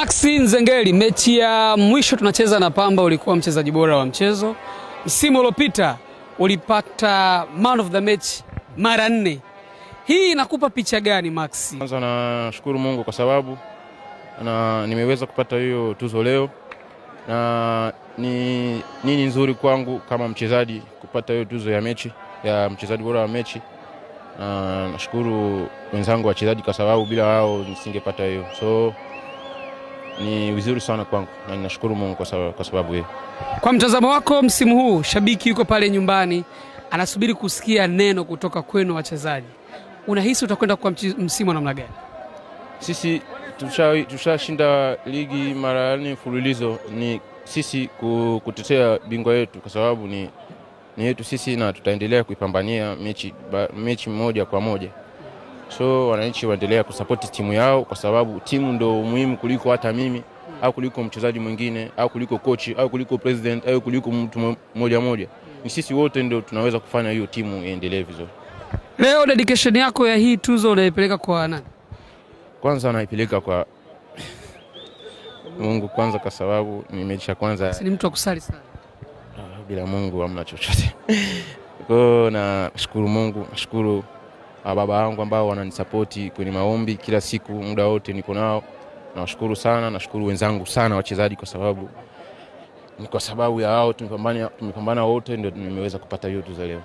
Maxi Nzengeli, mechi ya mwisho tunacheza na Pamba ulikuwa mchezaji bora wa mchezo. Msimu uliopita ulipata man of the match mara 4. Hii inakupa picha gani Maxi? Kwanza nashukuru Mungu kwa sababu nimeweza kupata hiyo tuzo leo. Na nini nzuri kwangu kama mchezaji kupata hiyo tuzo ya mechi ya mchezaji bora wa mechi. Na nashukuru wenzangu wachezaji kwa sababu bila wao nisingepata hiyo. So ni vizuri sana kwangu na ninashukuru Mungu kwa sababu hiyo. Kwa mtazamo wako msimu huu, shabiki yuko pale nyumbani anasubiri kusikia neno kutoka kwenu wachezaji. Unahisi utakwenda kwa msimu namna gani? Sisi tushashinda ligi mara 4 mfululizo. Ni sisi kutetea bingwa yetu kwa sababu ni yetu sisi na tutaendelea kuipambania mechi moja kwa moja. So wananchi waendelea kusupport timu yao kwa sababu timu ndio muhimu kuliko hata mimi au kuliko mchezaji mwingine au kuliko coach au kuliko president au kuliko mtu mmoja. Ni sisi wote ndio tunaweza kufanya hiyo timu iendelee vizuri. Leo dedication yako ya hii tuzo unaipeleka kwa nani? Kwanza naipeleka kwa Mungu kwanza kwa sababu ni mechi ya kwanza. Si ni mtu wa kusali sana. Bila Mungu hamna chochote. Kwa na shukuru Mungu, nashukuru baba yangu ambao wananisupport kwenye maombi kila siku, muda wote niko nao. Nawashukuru sana, nashukuru wenzangu sana wachezaji kwa sababu ya wao tumepambana wote ndio nimeweza kupata hiyo tuzo leo.